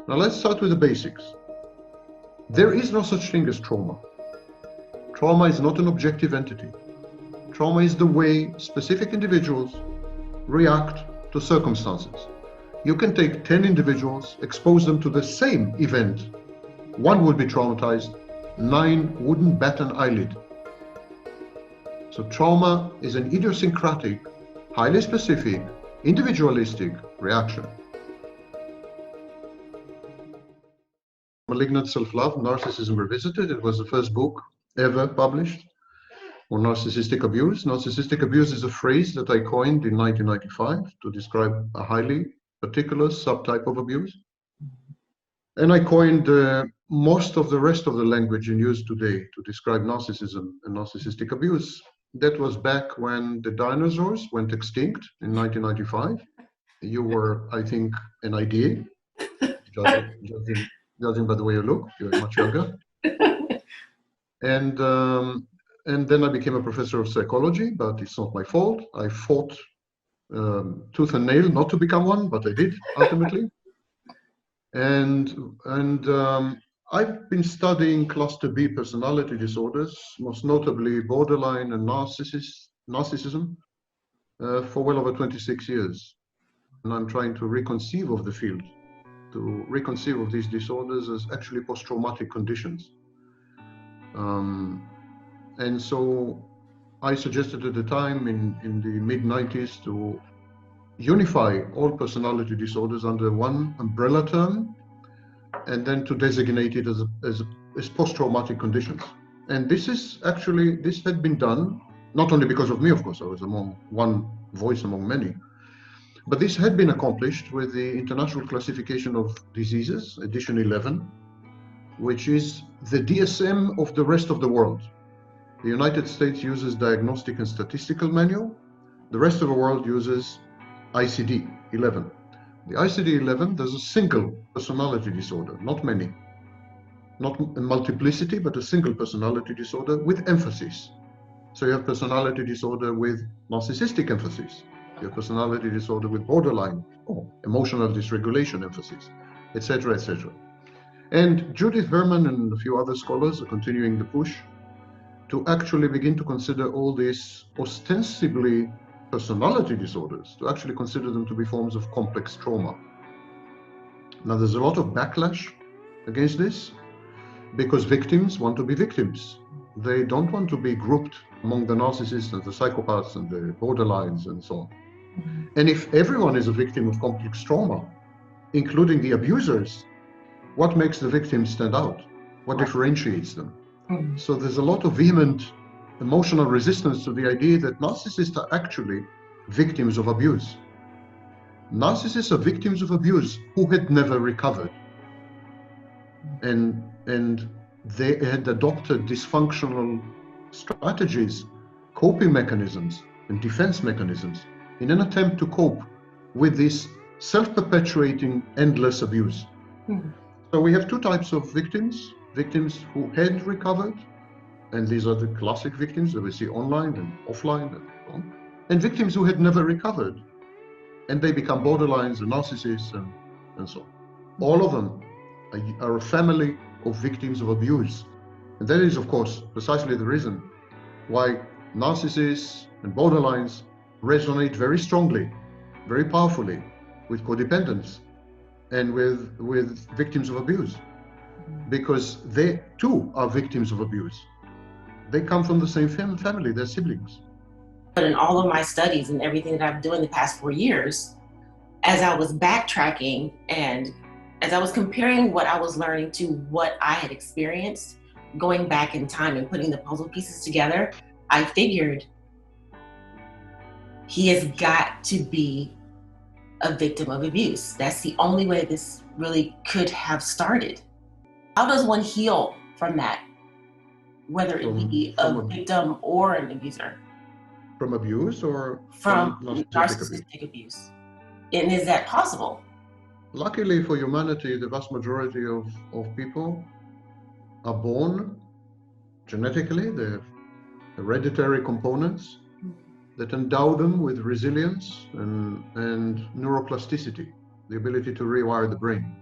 Now let's start with the basics. There is no such thing as trauma. Trauma is not an objective entity. Trauma is the way specific individuals react to circumstances. You can take 10 individuals, expose them to the same event. One would be traumatized, 9 wouldn't bat an eyelid. So trauma is an idiosyncratic, highly specific, individualistic reaction. Malignant Self-Love, Narcissism Revisited. It was the first book ever published on narcissistic abuse. Narcissistic abuse is a phrase that I coined in 1995 to describe a highly particular subtype of abuse. And I coined most of the rest of the language in use today to describe narcissism and narcissistic abuse. That was back when the dinosaurs went extinct in 1995. You were, I think, an idea, judging by the way you look. You're much younger. And then I became a professor of psychology, but it's not my fault. I fought tooth and nail not to become one, but I did ultimately. And I've been studying cluster B personality disorders, most notably borderline and narcissism, for well over 26 years. And I'm trying to reconceive of the field, to reconceive of these disorders as actually post-traumatic conditions. And so I suggested at the time in the mid-90s to unify all personality disorders under one umbrella term, and then to designate it as post-traumatic conditions. And this had been done, not only because of me, of course, I was among one voice among many, but this had been accomplished with the International Classification of Diseases, edition 11, which is the DSM of the rest of the world. The United States uses Diagnostic and Statistical Manual. The rest of the world uses ICD-11. The ICD-11, there's a single personality disorder, not many. Not a multiplicity, but a single personality disorder with emphasis. So you have personality disorder with narcissistic emphasis. You have personality disorder with borderline or emotional dysregulation emphasis, etc., etc. And Judith Herman and a few other scholars are continuing the push to actually begin to consider all these ostensibly personality disorders, to actually consider them to be forms of complex trauma. Now, there's a lot of backlash against this because victims want to be victims. They don't want to be grouped among the narcissists and the psychopaths and the borderlines and so on. And if everyone is a victim of complex trauma, including the abusers, what makes the victims stand out? What differentiates them? So there's a lot of vehement emotional resistance to the idea that narcissists are actually victims of abuse. Narcissists are victims of abuse who had never recovered. And they had adopted dysfunctional strategies, coping mechanisms, and defense mechanisms in an attempt to cope with this self-perpetuating endless abuse. So we have two types of victims who had recovered, and these are the classic victims that we see online and offline and so on, and victims who had never recovered, and they become borderlines and narcissists and so on. All of them are a family of victims of abuse. And that is, of course, precisely the reason why narcissists and borderlines resonate very strongly, very powerfully with codependents and with victims of abuse, because they too are victims of abuse. They come from the same family, they're siblings. But in all of my studies and everything that I've been doing the past 4 years, as I was backtracking and as I was comparing what I was learning to what I had experienced, going back in time and putting the puzzle pieces together, I figured he has got to be a victim of abuse. That's the only way this really could have started. How does one heal from that, whether it be a victim or an abuser? From abuse or from narcissistic abuse? And is that possible? Luckily for humanity, the vast majority of people are born genetically. They have hereditary components that endow them with resilience and neuroplasticity, the ability to rewire the brain.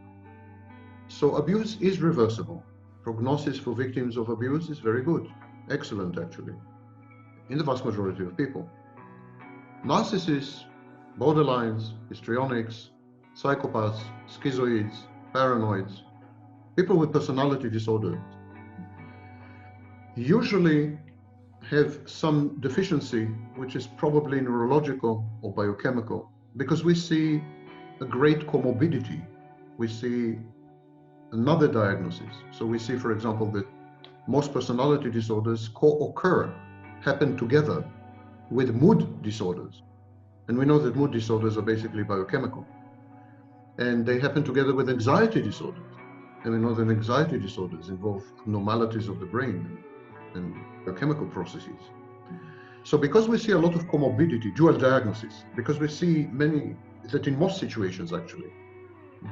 So abuse is reversible. Prognosis for victims of abuse is very good, excellent actually, in the vast majority of people. Narcissists, borderlines, histrionics, psychopaths, schizoids, paranoids, people with personality disorder usually have some deficiency, which is probably neurological or biochemical, because we see a great comorbidity. We see another diagnosis. So we see, for example, that most personality disorders co-occur, happen together with mood disorders. And we know that mood disorders are basically biochemical. And they happen together with anxiety disorders. And we know that anxiety disorders involve abnormalities of the brain and biochemical processes. So because we see a lot of comorbidity, dual diagnosis, because we see many, that in most situations actually,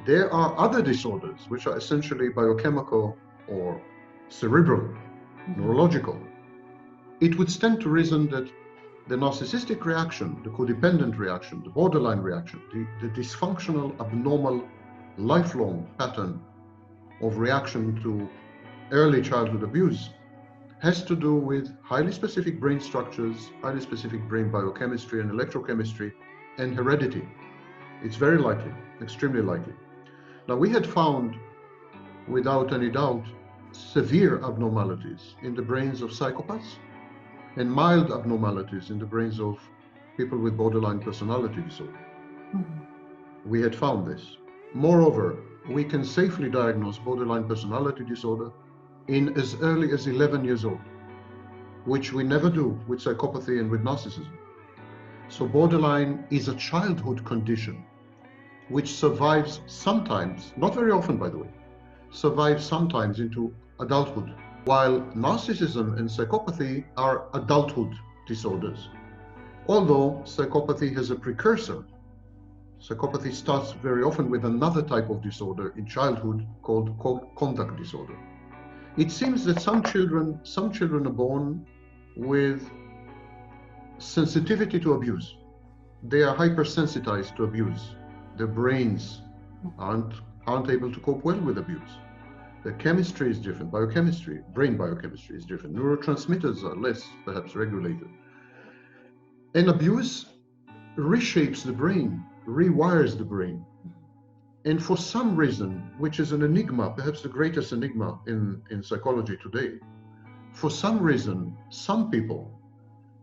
there are other disorders which are essentially biochemical or cerebral, neurological. It would stand to reason that the narcissistic reaction, the codependent reaction, the borderline reaction, the dysfunctional, abnormal, lifelong pattern of reaction to early childhood abuse has to do with highly specific brain structures, highly specific brain biochemistry and electrochemistry, and heredity. It's very likely, extremely likely. Now, we had found, without any doubt, severe abnormalities in the brains of psychopaths and mild abnormalities in the brains of people with borderline personality disorder. We had found this. Moreover, we can safely diagnose borderline personality disorder in as early as 11 years old, which we never do with psychopathy and with narcissism. So borderline is a childhood condition which survives sometimes, not very often by the way, survives sometimes into adulthood, while narcissism and psychopathy are adulthood disorders. Although psychopathy has a precursor. Psychopathy starts very often with another type of disorder in childhood called conduct disorder. It seems that some children are born with sensitivity to abuse. They are hypersensitized to abuse. Their brains aren't able to cope well with abuse. The chemistry is different, biochemistry, brain biochemistry is different. Neurotransmitters are less perhaps regulated. And abuse reshapes the brain, rewires the brain. And for some reason, which is an enigma, perhaps the greatest enigma in psychology today, for some reason, some people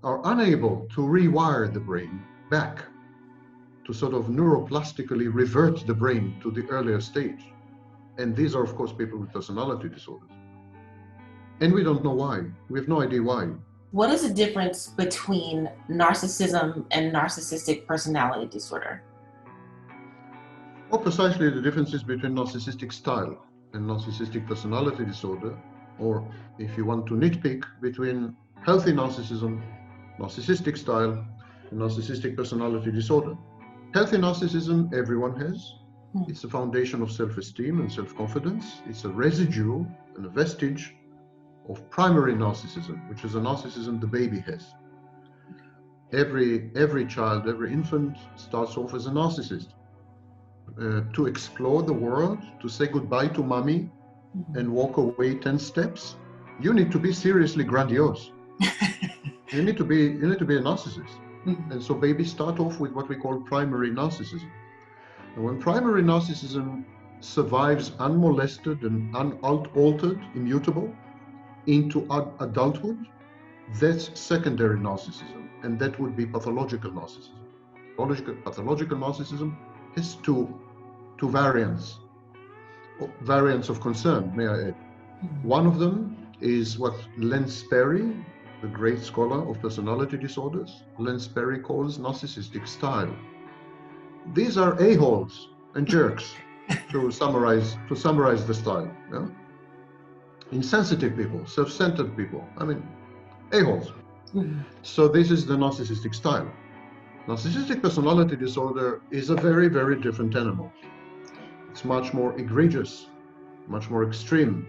are unable to rewire the brain back, to sort of neuroplastically revert the brain to the earlier stage. And these are, of course, people with personality disorders. And we don't know why. We have no idea why. What is the difference between narcissism and narcissistic personality disorder? Well, precisely the differences between narcissistic style and narcissistic personality disorder, or if you want to nitpick, between healthy narcissism, narcissistic style, and narcissistic personality disorder. Healthy narcissism, everyone has. It's a foundation of self-esteem and self-confidence. It's a residue and a vestige of primary narcissism, which is a narcissism the baby has. Every child, every infant starts off as a narcissist. To explore the world, to say goodbye to mommy and walk away 10 steps, you need to be seriously grandiose. You need to be a narcissist. And so babies start off with what we call primary narcissism. And when primary narcissism survives unmolested and unaltered, immutable, into adulthood, that's secondary narcissism, and that would be pathological narcissism. Pathological narcissism has two variants of concern, may I add. One of them is what Len Sperry, the great scholar of personality disorders, Len Sperry calls narcissistic style. These are a-holes and jerks, to summarize the style. Yeah? Insensitive people, self-centered people, a-holes. So this is the narcissistic style. Narcissistic personality disorder is a very, very different animal. It's much more egregious, much more extreme.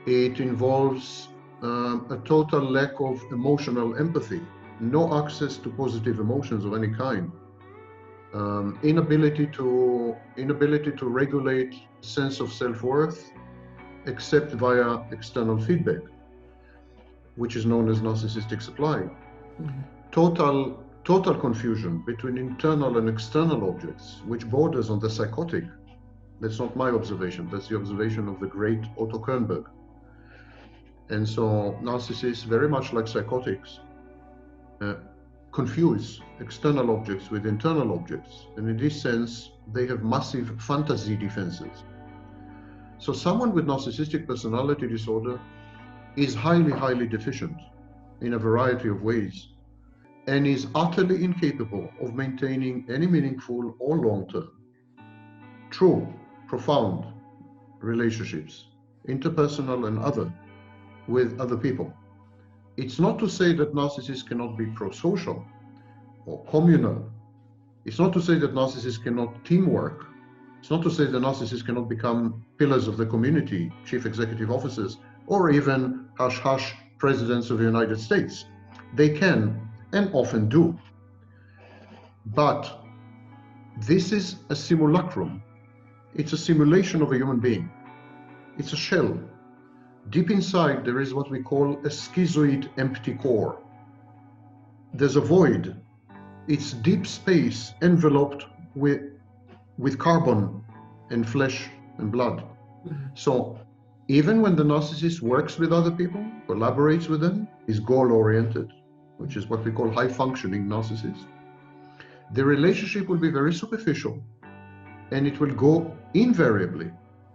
It involves a total lack of emotional empathy, no access to positive emotions of any kind, inability to regulate sense of self-worth except via external feedback, which is known as narcissistic supply. Mhm. Total confusion between internal and external objects, which borders on the psychotic. That's not my observation, that's the observation of the great Otto Kernberg. And so narcissists, very much like psychotics, confuse external objects with internal objects. And in this sense, they have massive fantasy defenses. So someone with narcissistic personality disorder is highly deficient in a variety of ways, and is utterly incapable of maintaining any meaningful or long-term, true, profound relationships, interpersonal and other, with other people. It's not to say that narcissists cannot be pro-social or communal. It's not to say that narcissists cannot teamwork. It's not to say that narcissists cannot become pillars of the community, chief executive officers, or even hush-hush presidents of the United States. They can, and often do. But this is a simulacrum. It's a simulation of a human being. It's a shell. Deep inside, there is what we call a schizoid empty core. There's a void. It's deep space enveloped with carbon and flesh and blood. So even when the narcissist works with other people, collaborates with them, is goal-oriented, which is what we call high-functioning narcissists, the relationship will be very superficial, and it will go invariably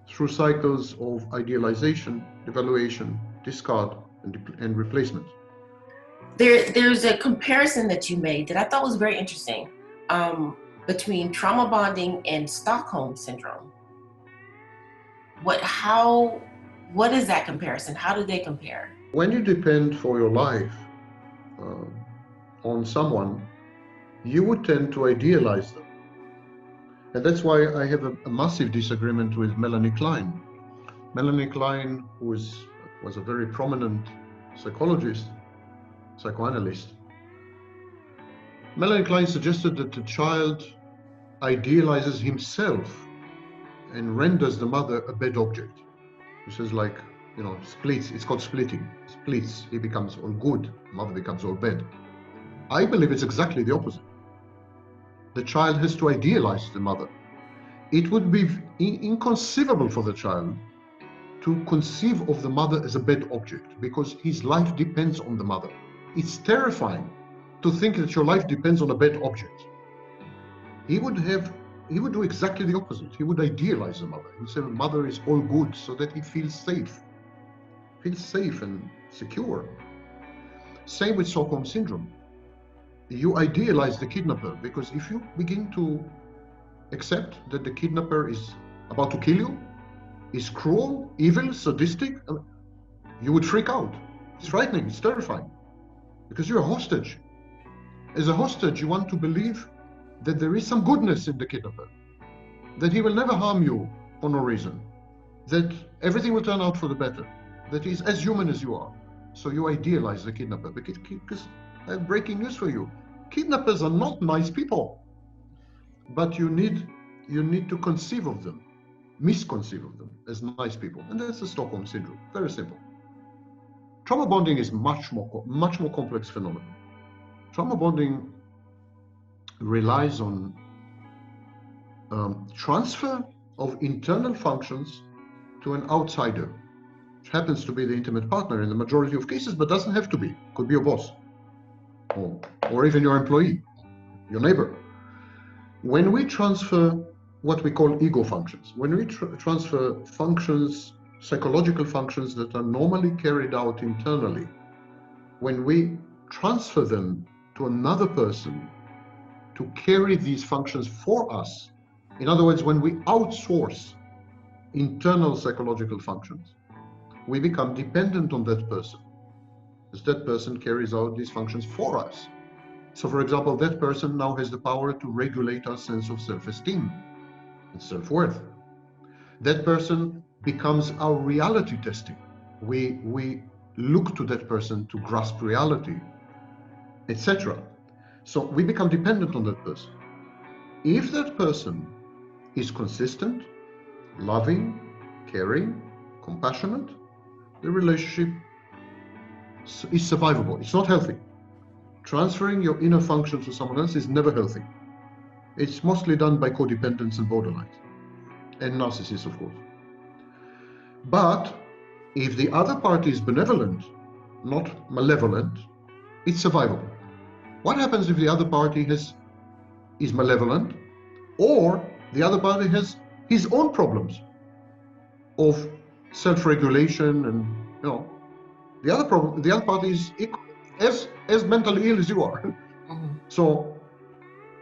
through cycles of idealization, devaluation, discard, and replacement. There's a comparison that you made that I thought was very interesting between trauma bonding and Stockholm Syndrome. What is that comparison? How do they compare? When you depend for your life on someone, you would tend to idealize them. And that's why I have a massive disagreement with Melanie Klein. Melanie Klein, who was a very prominent psychologist, psychoanalyst. Melanie Klein suggested that the child idealizes himself and renders the mother a bad object. He says, like, splits. It's called splitting. Splits. He becomes all good. Mother becomes all bad. I believe it's exactly the opposite. The child has to idealize the mother. It would be inconceivable for the child to conceive of the mother as a bad object, because his life depends on the mother. It's terrifying to think that your life depends on a bad object. He would do exactly the opposite. He would idealize the mother. He would say the mother is all good, so that he feels safe and secure. Same with Stockholm Syndrome. You idealize the kidnapper, because if you begin to accept that the kidnapper is about to kill you, is cruel, evil, sadistic, you would freak out. It's frightening, it's terrifying, because you're a hostage. As a hostage, you want to believe that there is some goodness in the kidnapper, that he will never harm you for no reason, that everything will turn out for the better, that he's as human as you are. So you idealize the kidnapper, because I have breaking news for you. Kidnappers are not nice people, but you need to conceive of them, misconceive of them as nice people. And that's the Stockholm Syndrome, very simple. Trauma bonding is much more complex phenomenon. Trauma bonding relies on transfer of internal functions to an outsider, which happens to be the intimate partner in the majority of cases, but doesn't have to be. Could be your boss, or even your employee, your neighbor. When we transfer what we call ego functions, when we transfer functions, psychological functions that are normally carried out internally, when we transfer them to another person to carry these functions for us, in other words, when we outsource internal psychological functions, we become dependent on that person, as that person carries out these functions for us. So, for example, that person now has the power to regulate our sense of self-esteem and self-worth. That person becomes our reality testing. We look to that person to grasp reality, etc. So we become dependent on that person. If that person is consistent, loving, caring, compassionate, the relationship is survivable. It's not healthy. Transferring your inner functions to someone else is never healthy. It's mostly done by codependents and borderlines, and narcissists, of course. But if the other party is benevolent, not malevolent, it's survivable. What happens if the other party is malevolent, or the other party has his own problems of self-regulation, and the other party is as mentally ill as you are. Mm-hmm. So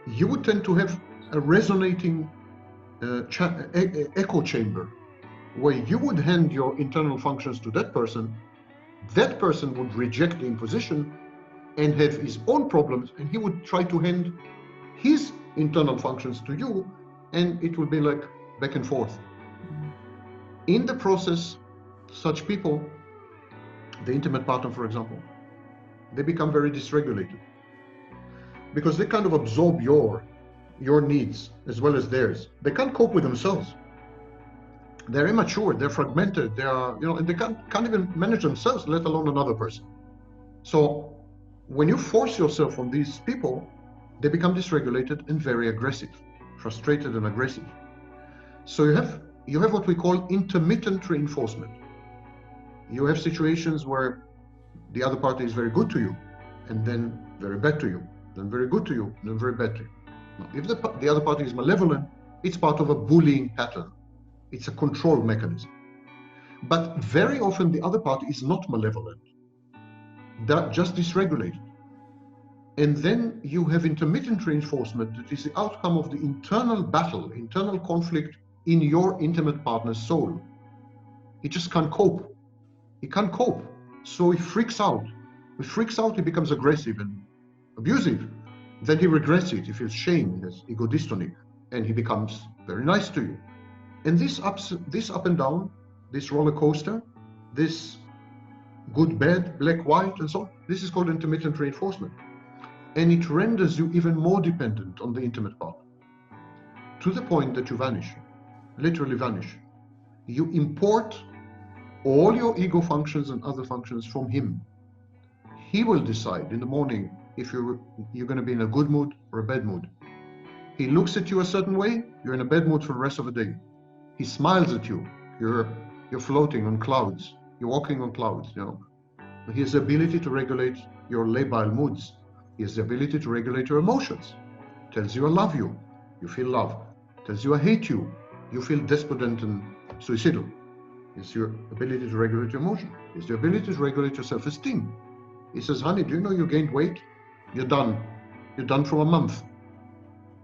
you would tend to have a resonating echo chamber where you would hand your internal functions to that person would reject the imposition and have his own problems, and he would try to hand his internal functions to you, and it would be like back and forth. In the process, such people, the intimate partner, for example, they become very dysregulated because they kind of absorb your needs as well as theirs. They can't cope with themselves. They're immature, they're fragmented, they are, and they can't even manage themselves, let alone another person. So when you force yourself on these people, they become dysregulated and very aggressive, frustrated and aggressive. So you have what we call intermittent reinforcement. You have situations where the other party is very good to you, and then very bad to you, then very good to you, then very bad to you. Now, if the other party is malevolent, it's part of a bullying pattern. It's a control mechanism. But very often the other party is not malevolent. They're just dysregulated. And then you have intermittent reinforcement that is the outcome of the internal battle, internal conflict in your intimate partner's soul. He just can't cope. He can't cope. So he freaks out. He freaks out, he becomes aggressive and abusive. Then he regrets it. He feels shame, he has ego dystonic, and he becomes very nice to you. And this up and down, this roller coaster, this good, bad, black, white, and so on, this is called intermittent reinforcement. And it renders you even more dependent on the intimate partner, to the point that you vanish, literally vanish. You import all your ego functions and other functions from him. He will decide in the morning if you're going to be in a good mood or a bad mood. He looks at you a certain way, you're in a bad mood for the rest of the day. He smiles at you, you're floating on clouds, you're walking on clouds. He has the ability to regulate your labile moods. He has the ability to regulate your emotions. Tells you I love you, you feel love. Tells you I hate you, you feel despondent and suicidal. It's your ability to regulate your emotion. It's the ability to regulate your self-esteem. He says, honey, do you know you gained weight? You're done. You're done for a month.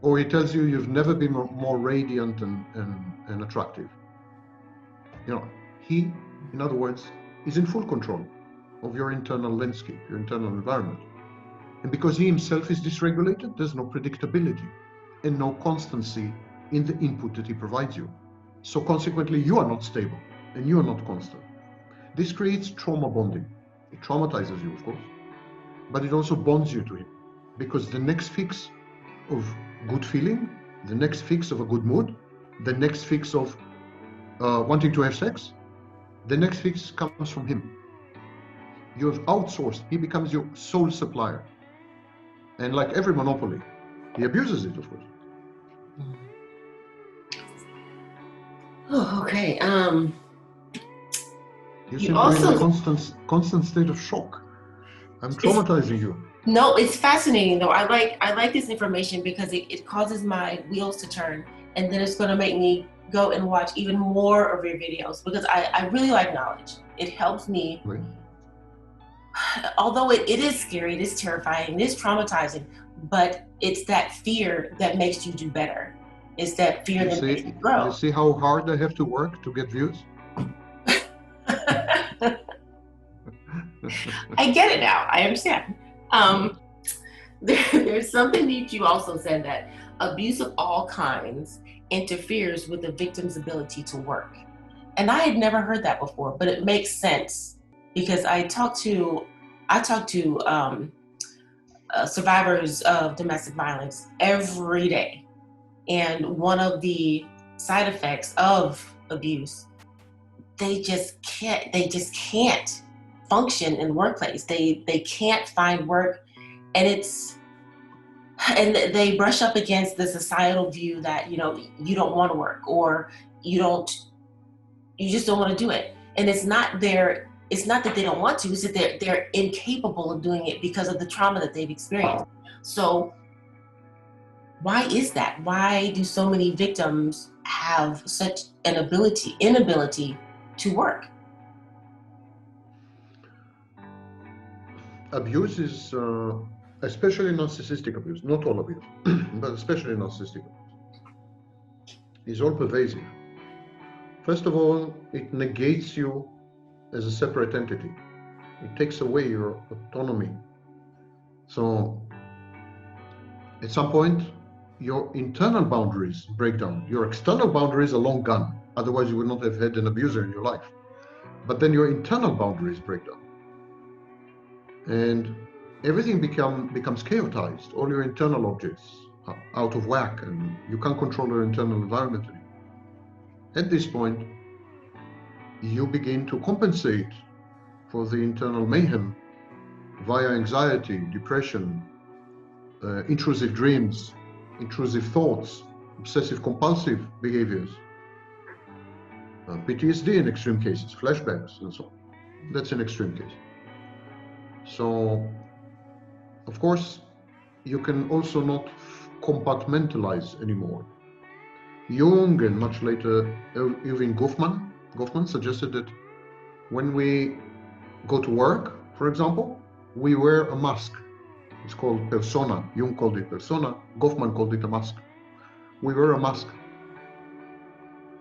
Or he tells you you've never been more radiant and attractive. He, in other words, is in full control of your internal landscape, your internal environment. And because he himself is dysregulated, there's no predictability and no constancy in the input that he provides you. So consequently, you are not stable and you are not constant. This creates trauma bonding. It traumatizes you, of course, but it also bonds you to him, because the next fix of good feeling, the next fix of a good mood, the next fix of wanting to have sex, the next fix comes from him. You have outsourced. He becomes your sole supplier. And like every monopoly, he abuses it, of course. Oh, okay. You seem to be in a constant state of shock. I'm traumatizing you. No, it's fascinating though. I like this information because it causes my wheels to turn, and then it's going to make me go and watch even more of your videos, because I really like knowledge. It helps me. Right. Although it is scary, it is terrifying, it is traumatizing, but it's that fear that makes you do better. It's that fear that makes you grow. You see how hard I have to work to get views? I get it now. I understand. There's something that you also said, that abuse of all kinds interferes with the victim's ability to work. And I had never heard that before, but it makes sense, because I talk to survivors of domestic violence every day. And one of the side effects of abuse, they just can't function in the workplace. They can't find work, and they brush up against the societal view that, you know, you don't want to work, or you just don't want to do it. And it's not that they don't want to, it's that they're incapable of doing it because of the trauma that they've experienced. So why is that? Why do so many victims have such an inability to work? Abuse is, especially narcissistic abuse, not all abuse, but especially narcissistic abuse, is all pervasive. First of all, it negates you as a separate entity. It takes away your autonomy. So at some point, your internal boundaries break down. Your external boundaries are long gone. Otherwise, you would not have had an abuser in your life. But then your internal boundaries break down. And everything becomes chaotized. All your internal objects are out of whack, and you can't control your internal environment anymore. At this point, you begin to compensate for the internal mayhem via anxiety, depression, intrusive dreams, intrusive thoughts, obsessive compulsive behaviors, PTSD in extreme cases, flashbacks, and so on. That's an extreme case. So, of course, you can also not compartmentalize anymore. Jung, and much later Irving Goffman suggested that when we go to work, for example, we wear a mask. It's called persona. Jung called it persona. Goffman called it a mask. We wear a mask.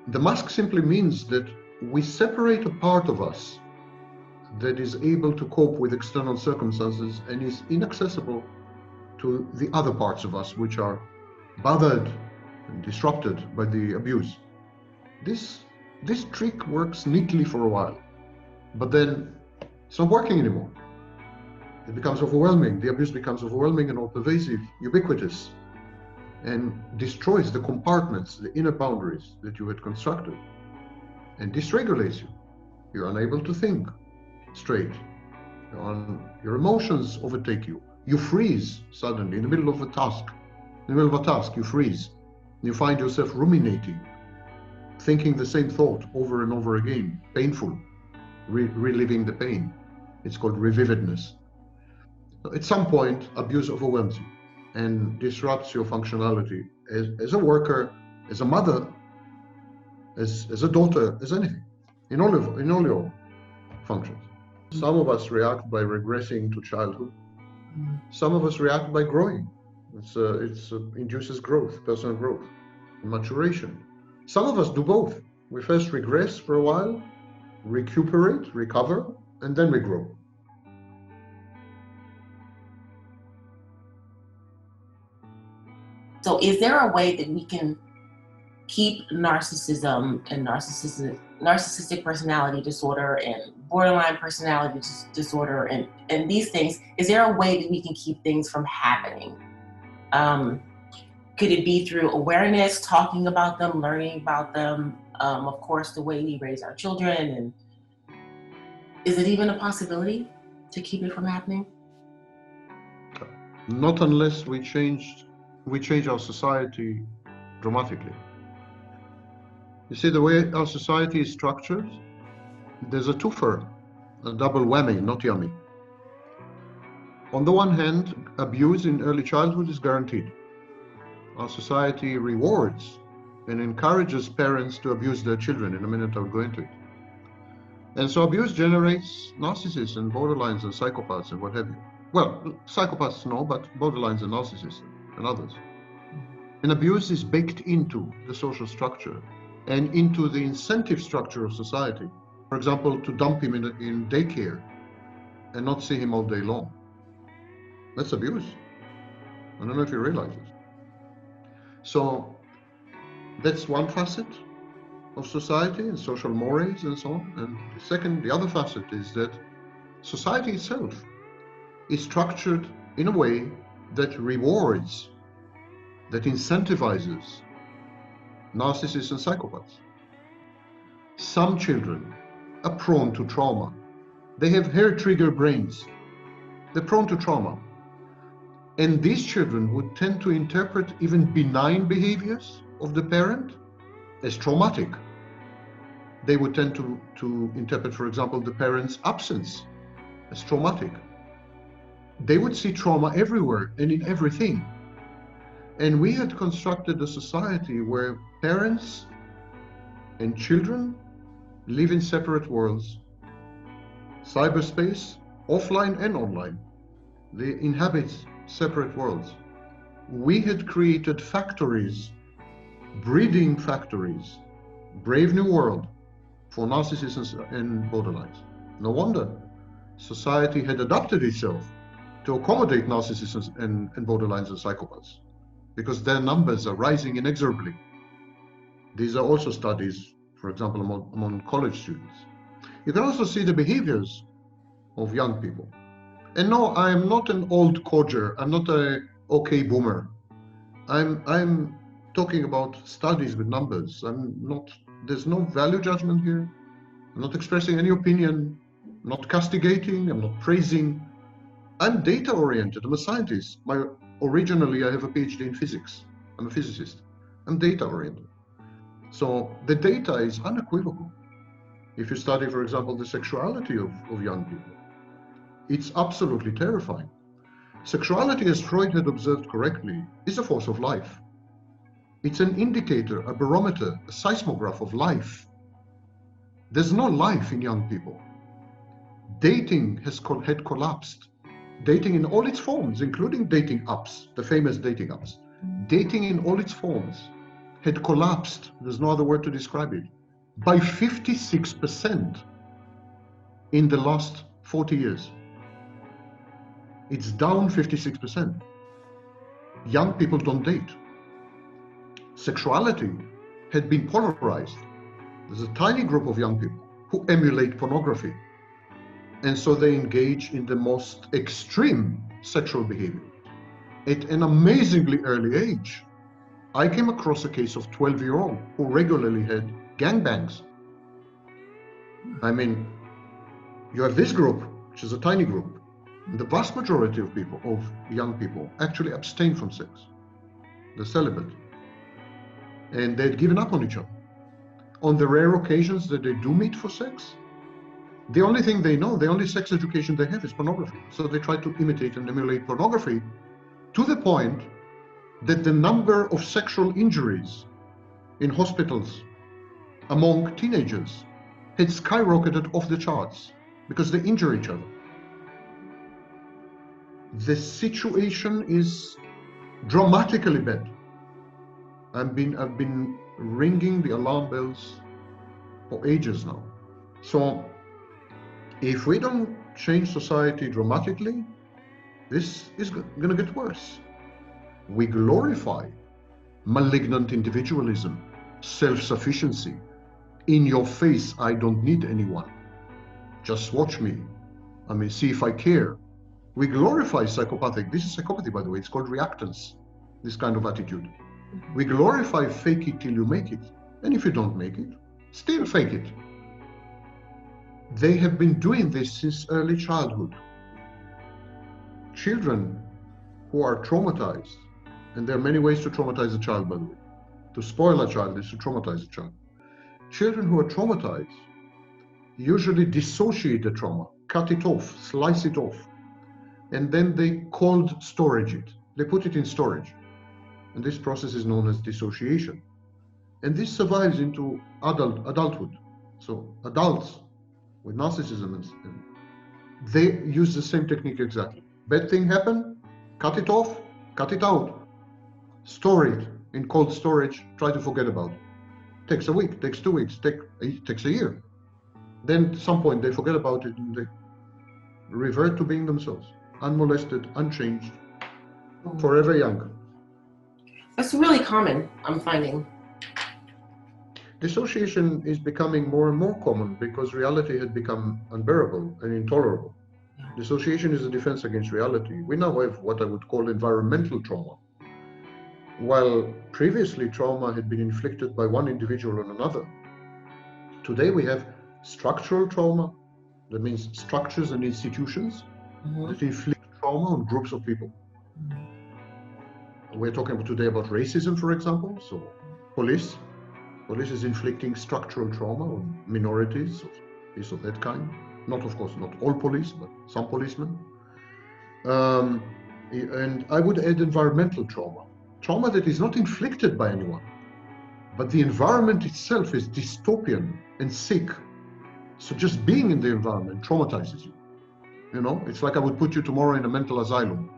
The mask simply means that we separate a part of us that is able to cope with external circumstances and is inaccessible to the other parts of us, which are bothered and disrupted by the abuse. This trick works neatly for a while, but then it's not working anymore. It becomes overwhelming. The abuse becomes overwhelming and all pervasive, ubiquitous, and destroys the compartments, the inner boundaries that you had constructed, and dysregulates you. You're unable to think straight. Your emotions overtake you. You freeze suddenly in the middle of a task. In the middle of a task, you freeze. You find yourself ruminating, thinking the same thought over and over again, painful, reliving the pain. It's called revividness. At some point, abuse overwhelms you and disrupts your functionality as a worker, as a mother, as a daughter, as anything, in all your functions. Some of us react by regressing to childhood. Some of us react by growing. It induces growth, personal growth, maturation. Some of us do both. We first regress for a while, recuperate, recover, and then we grow. So is there a way that we can keep narcissism and narcissistic personality disorder and borderline personality disorder and these things, is there a way that we can keep things from happening? Could it be through awareness, talking about them, learning about them, of course, the way we raise our children, and is it even a possibility to keep it from happening? Not unless we change our society dramatically. You see, the way our society is structured, there's a twofer, a double whammy, not yummy. On the one hand, abuse in early childhood is guaranteed. Our society rewards and encourages parents to abuse their children. In a minute, I'll go into it. And so abuse generates narcissists and borderlines and psychopaths and what have you. Well, psychopaths no, but borderlines and narcissists and others. And abuse is baked into the social structure and into the incentive structure of society. For example, to dump him in daycare and not see him all day long. That's abuse. I don't know if you realize it. So that's one facet of society and social mores and so on. And the other facet is that society itself is structured in a way that rewards, that incentivizes narcissists and psychopaths. Some children are prone to trauma. They have hair trigger brains. They're prone to trauma. And these children would tend to interpret even benign behaviors of the parent as traumatic. They would tend to interpret, for example, the parent's absence as traumatic. They would see trauma everywhere and in everything. And we had constructed a society where parents and children live in separate worlds, cyberspace, offline and online. They inhabit separate worlds. We had created factories, breeding factories, brave new world for narcissists and borderlines. No wonder society had adapted itself to accommodate narcissists and borderlines and psychopaths, because their numbers are rising inexorably. These are also studies, for example, among college students. You can also see the behaviors of young people. And no, I am not an old codger. I'm not a okay boomer. I'm talking about studies with numbers. There's no value judgment here. I'm not expressing any opinion, I'm not castigating, I'm not praising. I'm data oriented. I'm a scientist. Originally, I have a PhD in physics. I'm a physicist. I'm data oriented. So the data is unequivocal. If you study, for example, the sexuality of young people, it's absolutely terrifying. Sexuality, as Freud had observed correctly, is a force of life. It's an indicator, a barometer, a seismograph of life. There's no life in young people. Dating had collapsed. Dating in all its forms, including dating apps, the famous dating apps. Dating in all its forms had collapsed, there's no other word to describe it, by 56% in the last 40 years. It's down 56%. Young people don't date. Sexuality had been polarized. There's a tiny group of young people who emulate pornography. And so they engage in the most extreme sexual behavior. At an amazingly early age, I came across a case of 12-year-old who regularly had gangbangs. I mean, you have this group, which is a tiny group, and the vast majority of people, of young people, actually abstain from sex. They're celibate. And they'd given up on each other. On the rare occasions that they do meet for sex, the only thing they know, the only sex education they have is pornography. So they try to imitate and emulate pornography to the point that the number of sexual injuries in hospitals among teenagers had skyrocketed off the charts because they injure each other. The situation is dramatically bad. I've been ringing the alarm bells for ages now. So if we don't change society dramatically, this is going to get worse. We glorify malignant individualism, self-sufficiency. In your face, I don't need anyone. Just watch me. I mean, see if I care. We glorify psychopathic. This is psychopathy, by the way. It's called reactance, this kind of attitude. We glorify fake it till you make it. And if you don't make it, still fake it. They have been doing this since early childhood. Children who are traumatized, and there are many ways to traumatize a child, by the way. To spoil a child is to traumatize a child. Children who are traumatized usually dissociate the trauma, cut it off, slice it off, and then they cold storage it. They put it in storage. And this process is known as dissociation. And this survives into adulthood. So adults with narcissism, they use the same technique exactly. Bad thing happened, cut it off, cut it out, store it in cold storage, try to forget about it. Takes a week, takes 2 weeks, takes a year. Then at some point they forget about it and they revert to being themselves, unmolested, unchanged, forever young. That's really common, I'm finding. Dissociation is becoming more and more common because reality had become unbearable and intolerable. Dissociation is a defense against reality. We now have what I would call environmental trauma. While previously trauma had been inflicted by one individual on another, today we have structural trauma. That means structures and institutions that inflict trauma on groups of people. We're talking today about racism, for example. So police is inflicting structural trauma on minorities of this or that kind. Not, of course, not all police, but some policemen. And I would add environmental trauma that is not inflicted by anyone, but the environment itself is dystopian and sick. So just being in the environment traumatizes you. You know, it's like I would put you tomorrow in a mental asylum.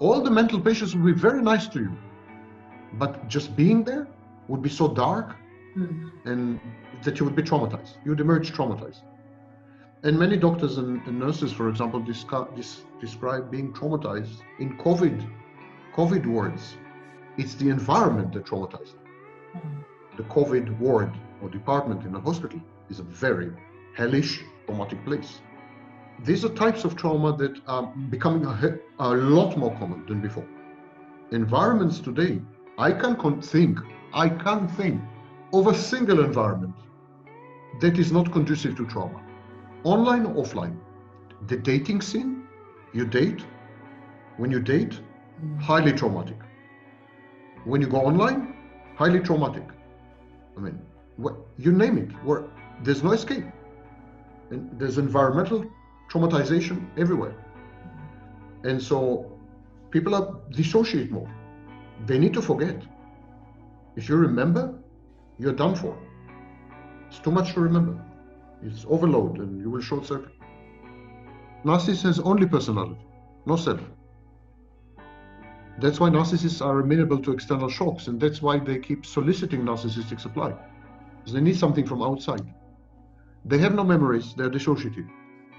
All the mental patients would be very nice to you, but just being there would be so dark and that you would be traumatized. You would emerge traumatized. And many doctors and nurses, for example, describe being traumatized in COVID wards. It's the environment that traumatizes. The COVID ward or department in a hospital is a very hellish, traumatic place. These are types of trauma that are becoming a lot more common than before. Environments today, I can't think of a single environment that is not conducive to trauma. Online or offline. The dating scene, when you date, highly traumatic. When you go online, highly traumatic. I mean, you name it, where there's no escape. And there's environmental traumatization everywhere. And so people are dissociate more. They need to forget. If you remember, you're done for. It's too much to remember. It's overload and you will short circuit. Narcissist has only personality, no self. That's why narcissists are amenable to external shocks, and that's why they keep soliciting narcissistic supply. Because they need something from outside. They have no memories, they're dissociative.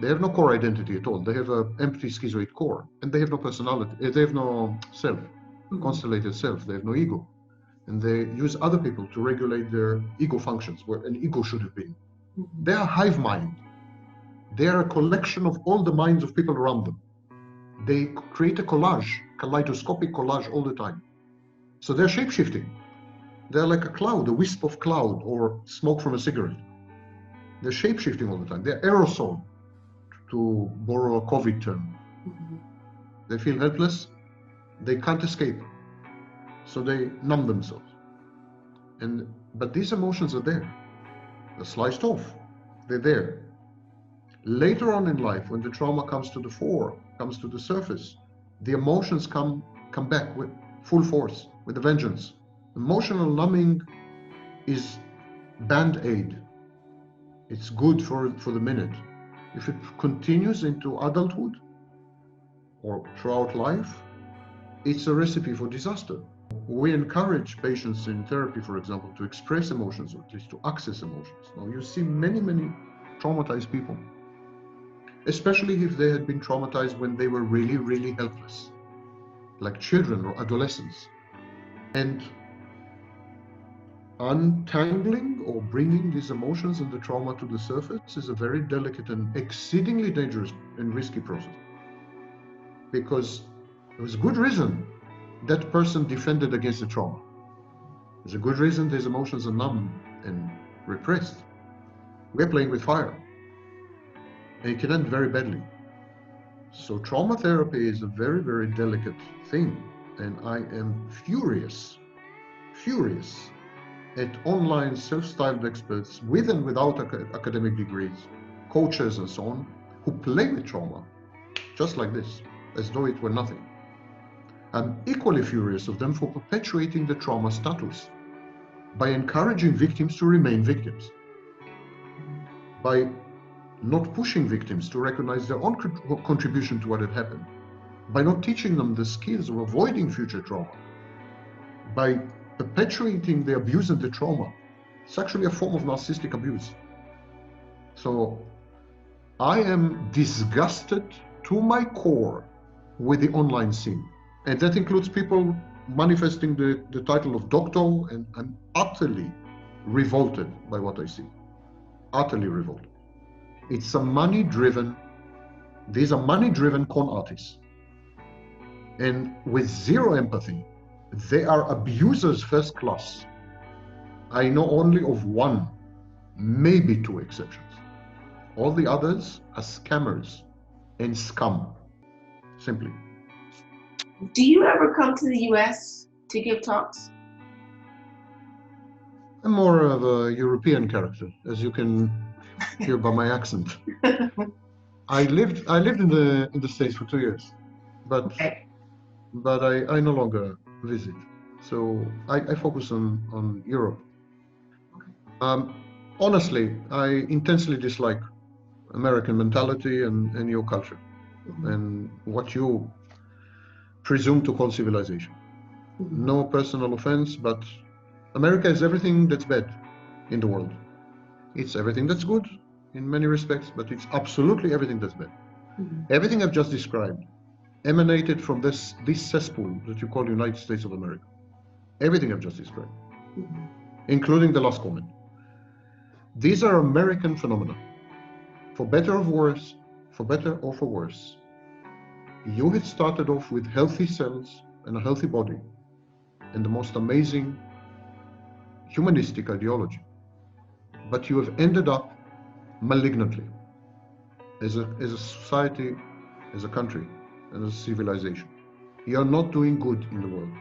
They have no core identity at all. They have an empty schizoid core, and they have no personality. They have no self, constellated self. They have no ego. And they use other people to regulate their ego functions, where an ego should have been. They are hive mind. They are a collection of all the minds of people around them. They create a collage, kaleidoscopic collage all the time. So they're shape-shifting. They're like a cloud, a wisp of cloud, or smoke from a cigarette. They're shape-shifting all the time. They're aerosol, to borrow a COVID term. They feel helpless. They can't escape. So they numb themselves. But these emotions are there. They're sliced off. They're there. Later on in life, when the trauma comes to the fore, comes to the surface, the emotions come back with full force, with a vengeance. Emotional numbing is band-aid. It's good for the minute. If it continues into adulthood or throughout life, it's a recipe for disaster. We encourage patients in therapy, for example, to express emotions, or at least to access emotions. Now, you see many traumatized people, especially if they had been traumatized when they were really, really helpless, like children or adolescents. And untangling or bringing these emotions and the trauma to the surface is a very delicate and exceedingly dangerous and risky process. Because there was a good reason that person defended against the trauma. There's a good reason these emotions are numb and repressed. We're playing with fire. And it can end very badly. So trauma therapy is a very, very delicate thing. And I am furious at online self-styled experts with and without academic degrees, coaches and so on, who play with trauma just like this, as though it were nothing. I'm equally furious of them for perpetuating the trauma status by encouraging victims to remain victims, by not pushing victims to recognize their own contribution to what had happened, by not teaching them the skills of avoiding future trauma, by perpetuating the abuse and the trauma. It's actually a form of narcissistic abuse. So I am disgusted to my core with the online scene. And that includes people manifesting the title of doctor, and I'm utterly revolted by what I see. Utterly revolted. It's a these are money-driven con artists. And with zero empathy, They are abusers first class. I know only of one, maybe two exceptions. All the others are scammers and scum, simply. Do you ever come to the US to give talks? I'm more of a European character, as you can hear by my accent. I lived in the States for 2 years, but Okay. I no longer visit. So I focus on Europe. Honestly, I intensely dislike American mentality and your culture and what you presume to call civilization. No personal offense, but America is everything that's bad in the world. It's everything that's good in many respects, but it's absolutely everything that's bad. Everything I've just described emanated from this cesspool that you call United States of America. Everything I've just described, including the last comment. These are American phenomena. For better or worse, for better or for worse, you had started off with healthy cells and a healthy body and the most amazing humanistic ideology, but you have ended up malignantly as a society, as a country, and as a civilization. You are not doing good in the world.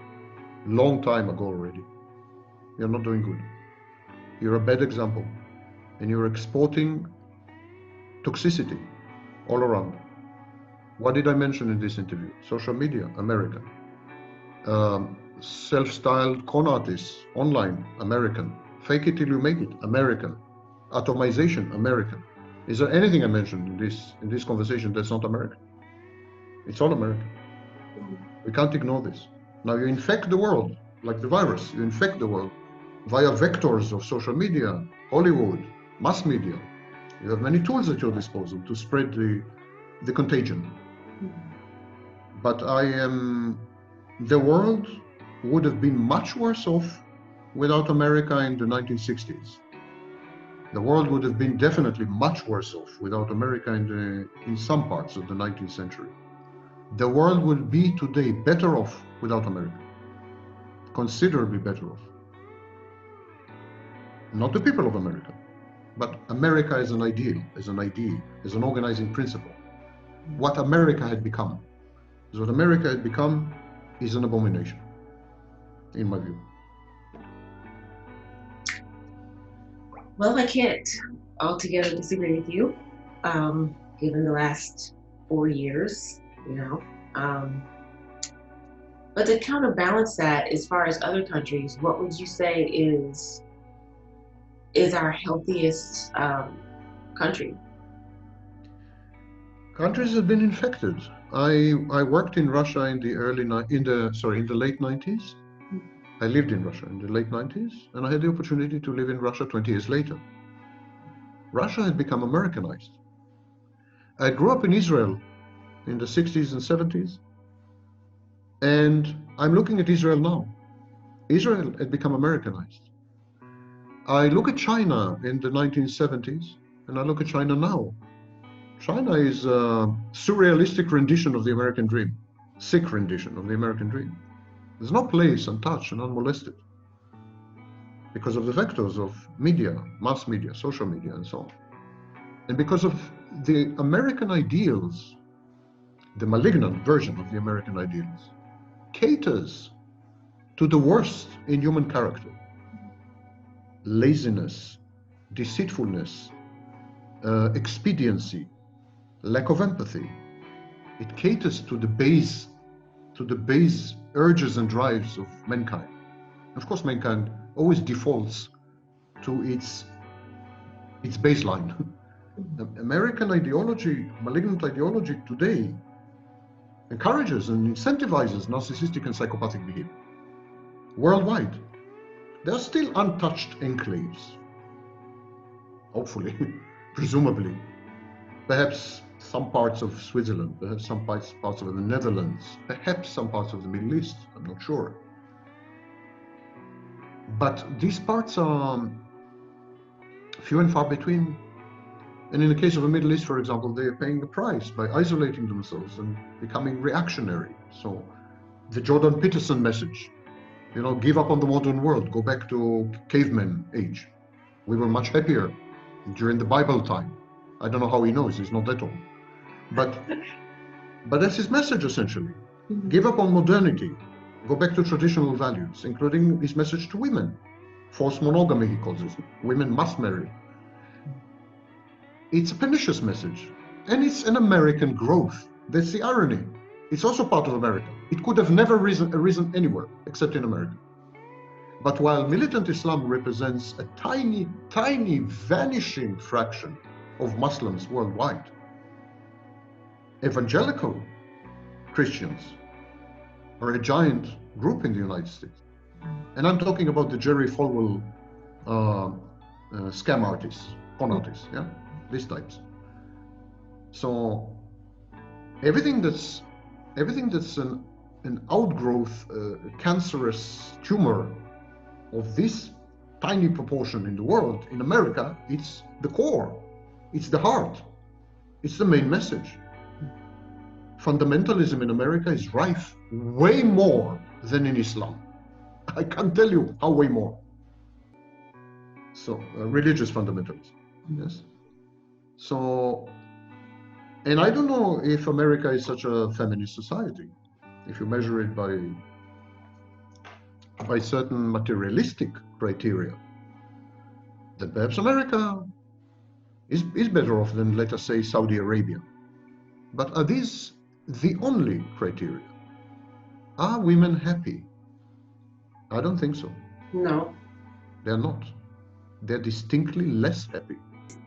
Long time ago already. You're not doing good. You're a bad example, and you're exporting toxicity all around. What did I mention in this interview? Social media, American. Self-styled con artists, online, American. Fake it till you make it, American. Atomization, American. Is there anything I mentioned in this conversation that's not American? It's all American. We can't ignore this. Now you infect the world, like the virus, you infect the world via vectors of social media, Hollywood, mass media. You have many tools at your disposal to spread the contagion. But the world would have been much worse off without America in the 1960s. The world would have been definitely much worse off without America in some parts of the 19th century. The world would be today better off without America, considerably better off. Not the people of America, but America as an ideal, as an organizing principle. What America had become. Because what America had become is an abomination, in my view. Well, I can't altogether disagree with you, given the last 4 years, you know. But to counterbalance that, as far as other countries, what would you say is our healthiest country? Countries have been infected. I worked in Russia in the late 90s. I lived in Russia in the late 90s, and I had the opportunity to live in Russia 20 years later. Russia had become Americanized. I grew up in Israel in the 60s and 70s, and I'm looking at Israel now. Israel had become Americanized. I look at China in the 1970s, and I look at China now. China is a surrealistic rendition of the American dream, sick rendition of the American dream. There's no place untouched and unmolested because of the vectors of media, mass media, social media, and so on. And because of the American ideals, the malignant version of the American ideals caters to the worst in human character. Laziness, deceitfulness, expediency, lack of empathy. It caters to the base urges and drives of mankind. Of course, mankind always defaults to its baseline. American ideology, malignant ideology today encourages and incentivizes narcissistic and psychopathic behavior worldwide. There are still untouched enclaves, hopefully, presumably. Perhaps some parts of Switzerland, perhaps some parts of the Netherlands, perhaps some parts of the Middle East, I'm not sure. But these parts are few and far between. And in the case of the Middle East, for example, they are paying the price by isolating themselves and becoming reactionary. So the Jordan Peterson message, You know, give up on the modern world, go back to caveman age. We were much happier during the Bible time. I don't know how he knows, he's not that old. But that's his message essentially. Mhm. Give up on modernity, go back to traditional values, including his message to women. Forced monogamy, he calls it. Women must marry. It's a pernicious message. And it's an American growth. That's the irony. It's also part of America. It could have never arisen anywhere except in America. But while militant Islam represents a tiny, tiny, vanishing fraction of Muslims worldwide, evangelical Christians are a giant group in the United States. And I'm talking about the Jerry Falwell scam artists, con artists, yeah, these types. So everything that's an outgrowth, cancerous tumor of this tiny proportion in the world, in America, it's the core, it's the heart, it's the main message. Fundamentalism in America is rife way more than in Islam. I can't tell you how way more. So religious fundamentalism, yes. So, and I don't know if America is such a feminist society, if you measure it by certain materialistic criteria, then perhaps America is better off than, let us say, Saudi Arabia. But are these the only criteria? Are women happy? I don't think so. No. They're not. They're distinctly less happy.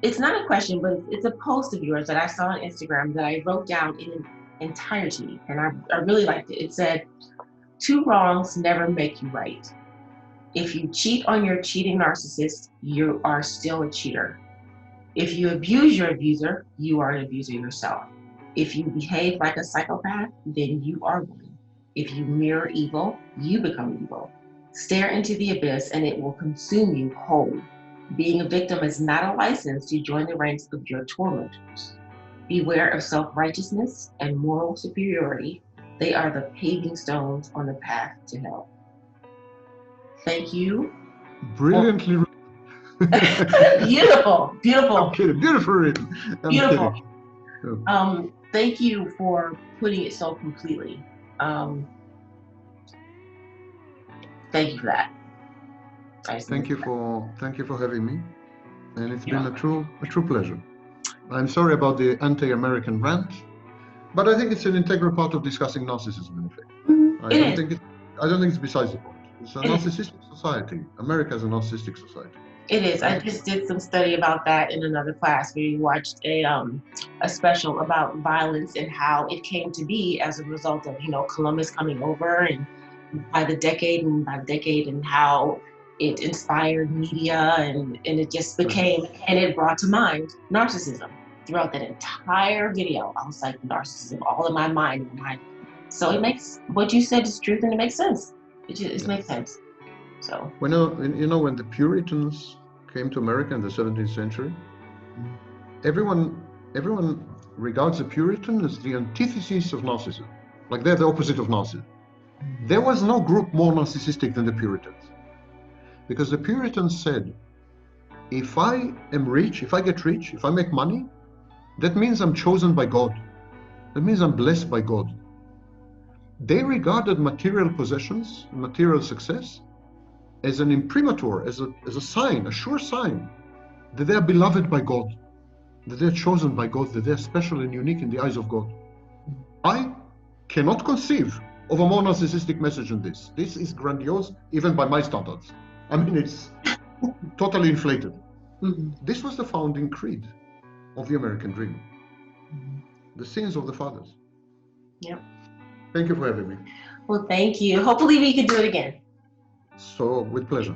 It's not a question, but it's a post of yours that I saw on Instagram that I wrote down in entirety, and I really liked it. It said, 2 wrongs never make you right. If you cheat on your cheating narcissist, you are still a cheater. If you abuse your abuser, you are an abuser yourself. If you behave like a psychopath, then you are one. If you mirror evil, you become evil. Stare into the abyss and it will consume you whole. Being a victim is not a license to join the ranks of your tormentors. Beware of self-righteousness and moral superiority. They are the paving stones on the path to hell. Thank you. Brilliantly written. Beautiful, beautiful. I'm kidding. Beautiful written. I'm Beautiful. kidding. Thank you for putting it so completely. Thank you for that. Thank you for having me, and it's been a true pleasure. I'm sorry about the anti-American rant, but I think it's an integral part of discussing narcissism. In effect, I don't think it's besides the point. It's a narcissistic society. America is a narcissistic society. It is. I just did some study about that in another class where we watched a special about violence and how it came to be as a result of, Columbus coming over and by the decade and how it inspired media and it just became, and it brought to mind narcissism throughout that entire video. I was like, narcissism all in my mind. So it makes, what you said is truth and it makes sense. It makes sense. So when the Puritans came to America in the 17th century, everyone regards the Puritan as the antithesis of narcissism, like they're the opposite of narcissism. There was no group more narcissistic than the Puritans, because the Puritans said, if I am rich, if I get rich, if I make money, that means I'm chosen by God. That means I'm blessed by God. They regarded material possessions, material success, as an imprimatur, as a sign, a sure sign that they are beloved by God, that they're chosen by God, that they're special and unique in the eyes of God. I cannot conceive of a more narcissistic message than this. This is grandiose, even by my standards. I mean, it's totally inflated. This was the founding creed of the American dream. The sins of the fathers. Yep. Thank you for having me. Well, thank you. Hopefully we can do it again. So, with pleasure.